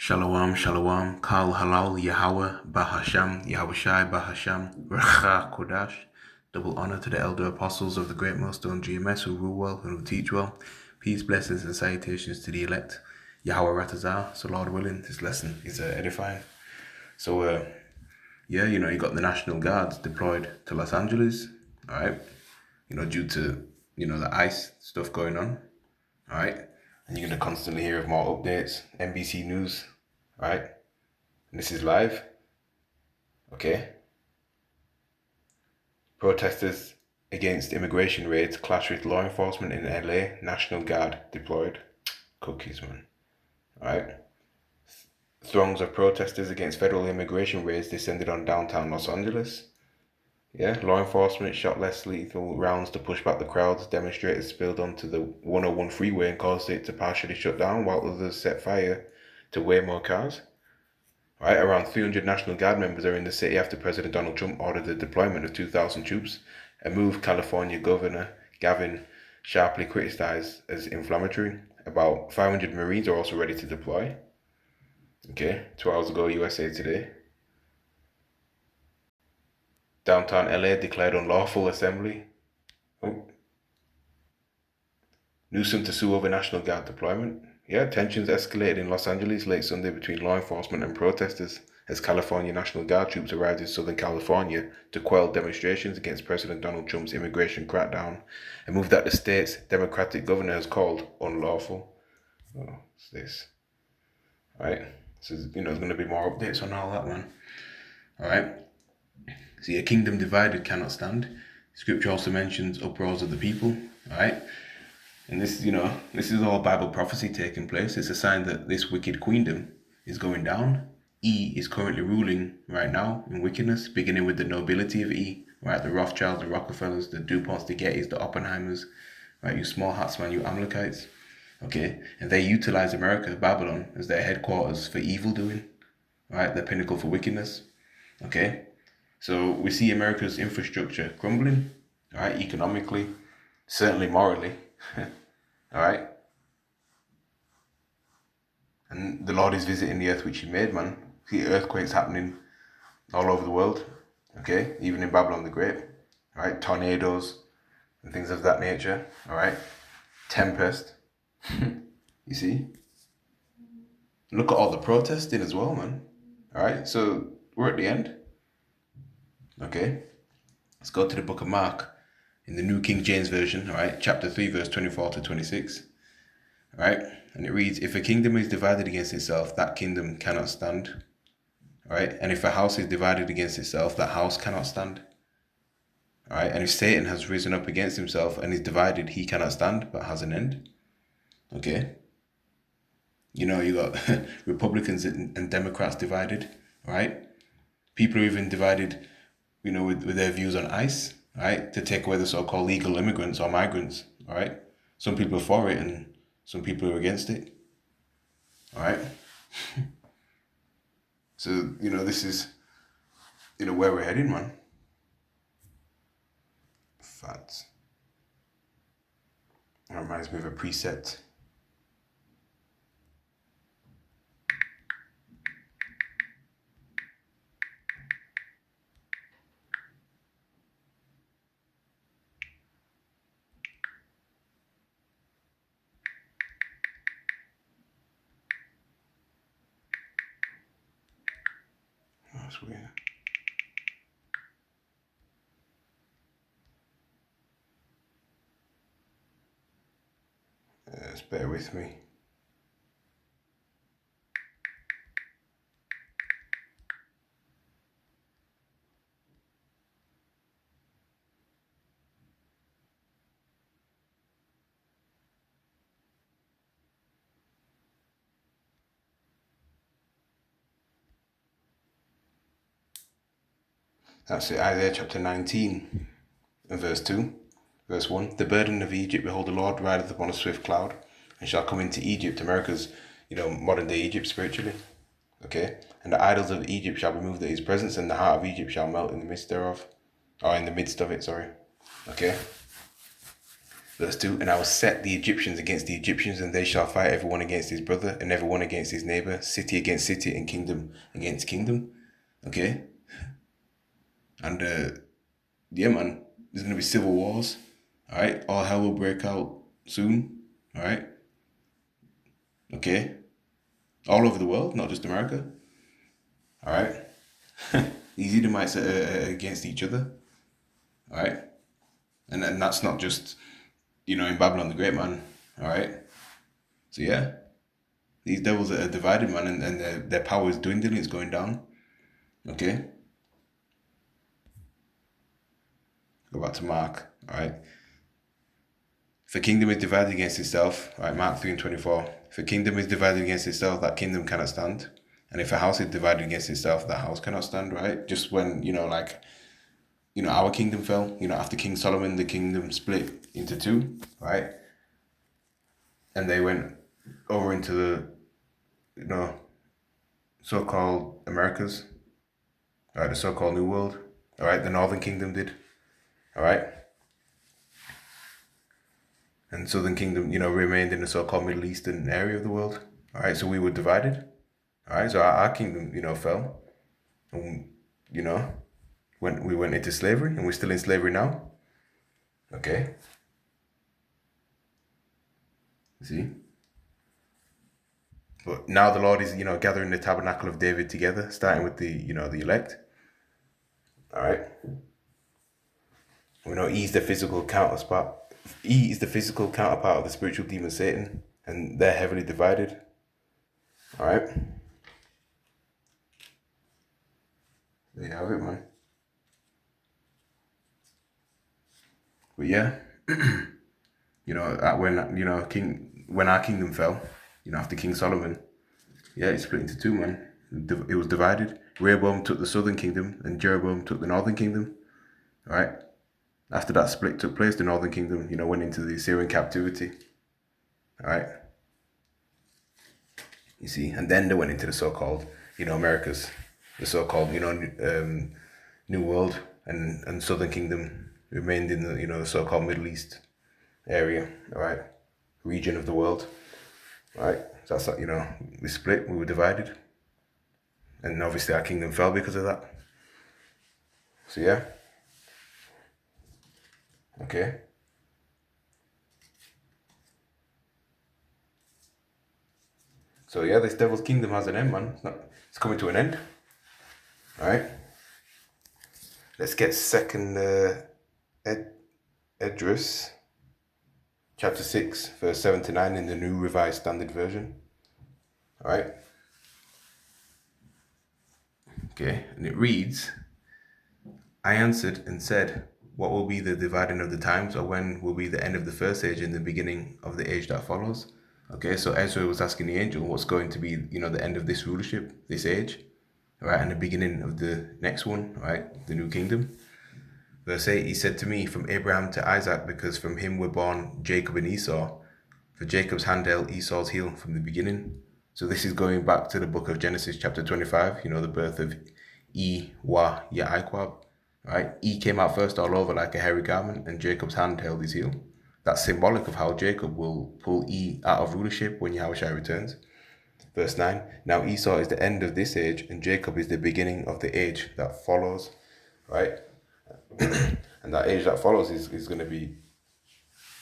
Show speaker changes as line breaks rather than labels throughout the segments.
Shalom, shalom, Kal Halal, Yahweh, Bahasham, Yahushai, Bahasham, Racha Kodash. Double honor to the elder apostles of the Great Millstone GMS who rule well and who teach well. Peace, blessings, and salutations to the elect. Yahweh Ratazah. So, Lord willing, this lesson is edifying. So, yeah, you got the National Guards deployed to Los Angeles, all right? Due to, the ICE stuff going on, all right? And you're going to constantly hear of more updates, NBC News, all right? And this is live, okay? Protesters against immigration raids clash with law enforcement in LA, National Guard deployed. Cookies, man, all right? Throngs of protesters against federal immigration raids descended on downtown Los Angeles. Yeah, law enforcement shot less lethal rounds to push back the crowds. Demonstrators spilled onto the 101 freeway and caused it to partially shut down, while others set fire to way more cars. Right, around 300 National Guard members are in the city after President Donald Trump ordered the deployment of 2,000 troops, a move California Governor Gavin sharply criticized as inflammatory. About 500 Marines are also ready to deploy. Okay, 2 hours ago, USA Today. Downtown LA declared unlawful assembly. Oh. Newsom to sue over National Guard deployment. Yeah, tensions escalated in Los Angeles late Sunday between law enforcement and protesters as California National Guard troops arrived in Southern California to quell demonstrations against President Donald Trump's immigration crackdown, a move that the state's Democratic governor has called unlawful. Oh, what's this? All right, so there's going to be more updates on all that, man. All right. See, a kingdom divided cannot stand. Scripture also mentions uproars of the people. All right. And this is all Bible prophecy taking place. It's a sign that this wicked queendom is going down. E is currently ruling right now in wickedness, beginning with the nobility of E, right? The Rothschilds, the Rockefellers, the DuPonts, the Gettys, the Oppenheimers, right? You small hats, man, you Amalekites. Okay? And they utilize America, Babylon, as their headquarters for evil doing, right? Their pinnacle for wickedness. Okay? So we see America's infrastructure crumbling, right? Economically, certainly morally. All right. And the Lord is visiting the earth which he made, man. See earthquakes happening all over the world. Okay. Even in Babylon the Great. All right. Tornadoes and things of that nature. All right. Tempest. You see? Look at all the protesting as well, man. All right. So we're at the end. Okay. Let's go to the book of Mark in the New King James Version. All right. Chapter 3, verse 24 to 26. All right. And it reads, if a kingdom is divided against itself, that kingdom cannot stand. All right. And if a house is divided against itself, that house cannot stand. All right. And if Satan has risen up against himself and is divided, he cannot stand, but has an end. Okay. You got Republicans and Democrats divided. All right. People are even divided, with their views on ICE, right? To take away the so-called legal immigrants or migrants. All right. Some people are for it and some people are against it. All right. So, this is, where we're heading, man. Facts. That reminds me of a precept. That's weird. Just bear with me. That's it, Isaiah chapter 19 and verse 2. Verse 1, the burden of Egypt, behold, the Lord rideth upon a swift cloud, and shall come into Egypt. America's, modern day Egypt spiritually. Okay? And the idols of Egypt shall be moved at his presence, and the heart of Egypt shall melt in the midst thereof. Or in the midst of it, sorry. Okay? Verse 2, and I will set the Egyptians against the Egyptians, and they shall fight everyone against his brother, and everyone against his neighbor, city against city, and kingdom against kingdom. Okay? And yeah, man, there's going to be civil wars. All right? All hell will break out soon. All right? Okay? All over the world, not just America. All right? These Edomites are against each other. All right? And that's not just, in Babylon the Great, man. All right? So yeah, these devils are divided, man, and their power is dwindling, it's going down. Okay? Go back to Mark, all right? If a kingdom is divided against itself, all right, Mark 3:24. If a kingdom is divided against itself, that kingdom cannot stand. And if a house is divided against itself, that house cannot stand, right? Just when, our kingdom fell, after King Solomon, the kingdom split into two, right? And they went over into the, so-called Americas, all right, the so-called New World, all right, the Northern Kingdom did, all right? And Southern Kingdom, remained in the so-called Middle Eastern area of the world, all right? So we were divided, all right? So our kingdom, fell, and, when we went into slavery, and we're still in slavery now, okay? See? But now the Lord is, gathering the tabernacle of David together, starting with the elect. All right. We know He is the physical counterpart. He is the physical counterpart of the spiritual demon Satan, and they're heavily divided. All right. There you have it, man. But yeah, when our kingdom fell, after King Solomon, yeah, it split into two, man. It was divided. Rehoboam took the southern kingdom, and Jeroboam took the northern kingdom. All right. After that split took place, the northern kingdom, went into the Assyrian captivity. All right. You see, and then they went into the so-called, Americas, the so-called, New World, and Southern Kingdom remained in the, the so-called Middle East area, all right, region of the world, all right. So that's, we split, we were divided, and obviously our kingdom fell because of that. So yeah, okay. So yeah, this devil's kingdom has an end, man. It's coming to an end. All right. Let's get second Esdras, chapter 6, verse 7 to 9 in the New Revised Standard Version. All right. Okay, and it reads, I answered and said, what will be the dividing of the times, or when will be the end of the first age and the beginning of the age that follows? Okay, so Ezra was asking the angel what's going to be, the end of this rulership, this age, right, and the beginning of the next one, right, the new kingdom. Verse 8, he said to me, from Abraham to Isaac, because from him were born Jacob and Esau. For Jacob's hand held Esau's heel from the beginning. So this is going back to the book of Genesis, chapter 25, the birth of Yaquab, right? E came out first all over like a hairy garment, and Jacob's hand held his heel. That's symbolic of how Jacob will pull E out of rulership when Yahushua returns. Verse 9, now Esau is the end of this age, and Jacob is the beginning of the age that follows, right? And that age that follows is going to be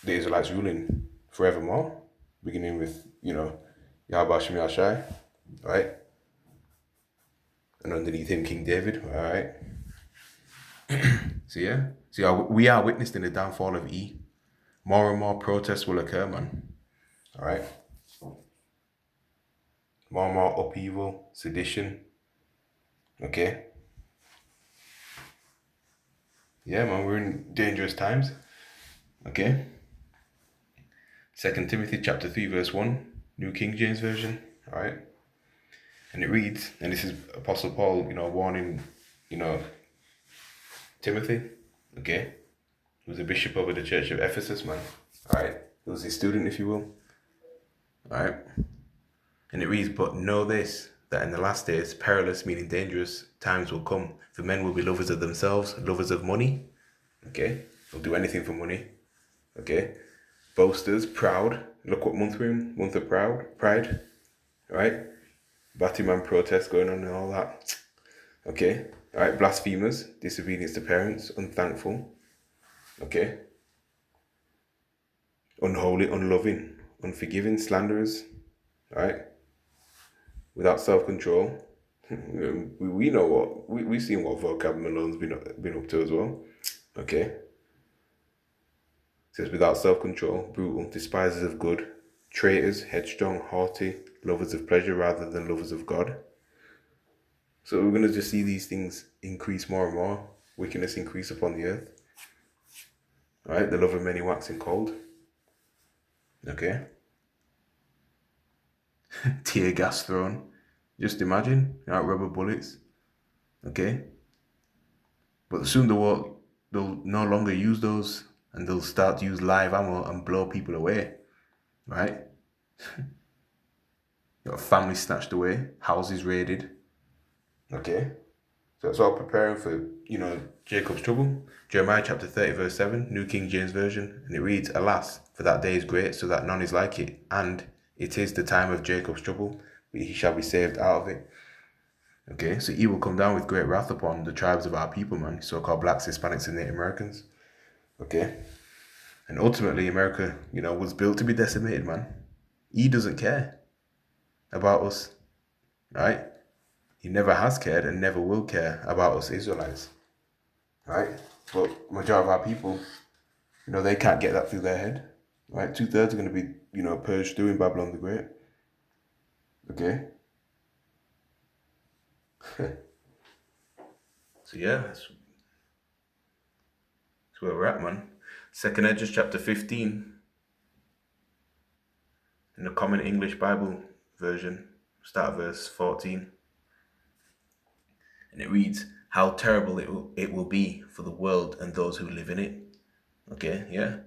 the Israelites ruling forevermore, beginning with, Yahweh Shem Yahshai, right? And underneath him, King David, all right? So yeah, we are witnessing the downfall of E. More and more protests will occur, man. All right. More and more upheaval, sedition. Okay. Yeah, man, we're in dangerous times. Okay. 2 Timothy chapter 3, verse 1, New King James Version. All right. And it reads, and this is Apostle Paul, warning, Timothy. Okay. He was a bishop over the church of Ephesus, man. All right. He was his student, if you will. All right. And it reads, but know this, that in the last days, perilous, meaning dangerous, times will come. For men will be lovers of themselves, lovers of money. Okay. They'll do anything for money. Okay. boasters, proud. Look what month we're in, month of pride, right? Batman protests going on and all that. Okay, all right, blasphemers, disobedience to parents, unthankful. Okay, unholy, unloving, unforgiving, slanderers, right? Without self-control. We know what we've seen what vocab Malone's been up to as well. Okay, it says without self-control, brutal, despisers of good, traitors, headstrong, haughty, lovers of pleasure rather than lovers of God. So we're gonna just see these things increase more and more. Wickedness increase upon the earth. Right, the love of many waxing cold. Okay. Tear gas thrown. Just imagine, rubber bullets. Okay. But soon they'll no longer use those, and they'll start to use live ammo and blow people away. Right? Got families snatched away, houses raided. Okay. So it's all preparing for, Jacob's trouble. Jeremiah chapter 30, verse 7, New King James Version. And it reads, Alas, for that day is great, so that none is like it. And it is the time of Jacob's trouble, but he shall be saved out of it. Okay, so he will come down with great wrath upon the tribes of our people, man. So-called blacks, Hispanics, and Native Americans. Okay. And ultimately, America, was built to be decimated, man. He doesn't care about us, right? He never has cared and never will care about us Israelites, right? But majority of our people, they can't get that through their head, right? 2/3 are going to be, purged through in Babylon the Great. Okay. So yeah, that's where we're at, man. 2nd Esdras chapter 15 in the Common English Bible version, start verse 14. And it reads, how terrible it will be for the world and those who live in it. Okay, yeah.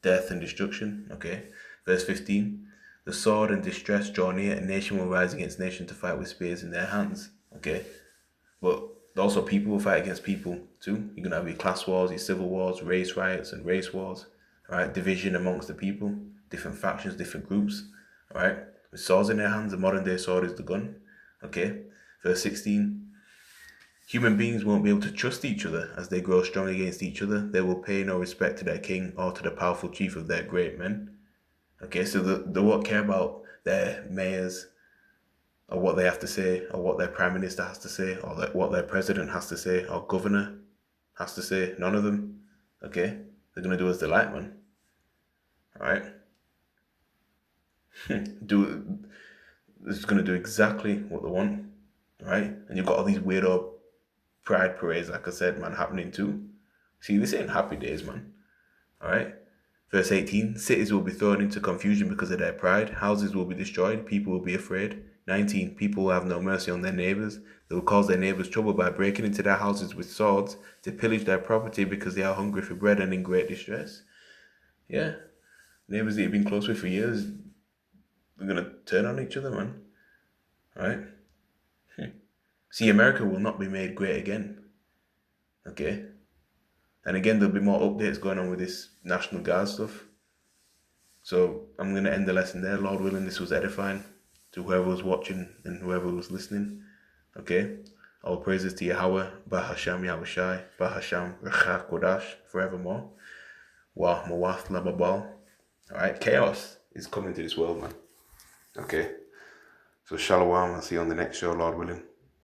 Death and destruction. Okay. Verse 15. The sword and distress draw near, and nation will rise against nation to fight with spears in their hands. Okay. But also people will fight against people too. You're going to have your class wars, your civil wars, race riots and race wars. All right. Division amongst the people. Different factions, different groups. All right. With swords in their hands, the modern day sword is the gun. Okay. Verse 16, human beings won't be able to trust each other as they grow strong against each other. They will pay no respect to their king or to the powerful chief of their great men. Okay, so they won't care about their mayors or what they have to say or what their prime minister has to say or what their president has to say or governor has to say. None of them. Okay, they're going to do as they like, man. All right. It's going to do exactly what they want. Right? And you've got all these weirdo pride parades, like I said, man, happening too. See, this ain't happy days, man. Alright? Verse 18, cities will be thrown into confusion because of their pride. Houses will be destroyed. People will be afraid. 19, people will have no mercy on their neighbours. They will cause their neighbours trouble by breaking into their houses with swords to pillage their property because they are hungry for bread and in great distress. Yeah. Neighbours that you've been close with for years, they're going to turn on each other, man. Alright? See, America will not be made great again. Okay? And again, there'll be more updates going on with this National Guard stuff. So I'm going to end the lesson there. Lord willing, this was edifying to whoever was watching and whoever was listening. Okay? All praises to Yahweh, Bahasham Yahushai, Bahasham Rechak Kodash, forevermore. Wah Mawath Lababal. Alright, chaos is coming to this world, man. Okay? So shalom, I'll see you on the next show, Lord willing.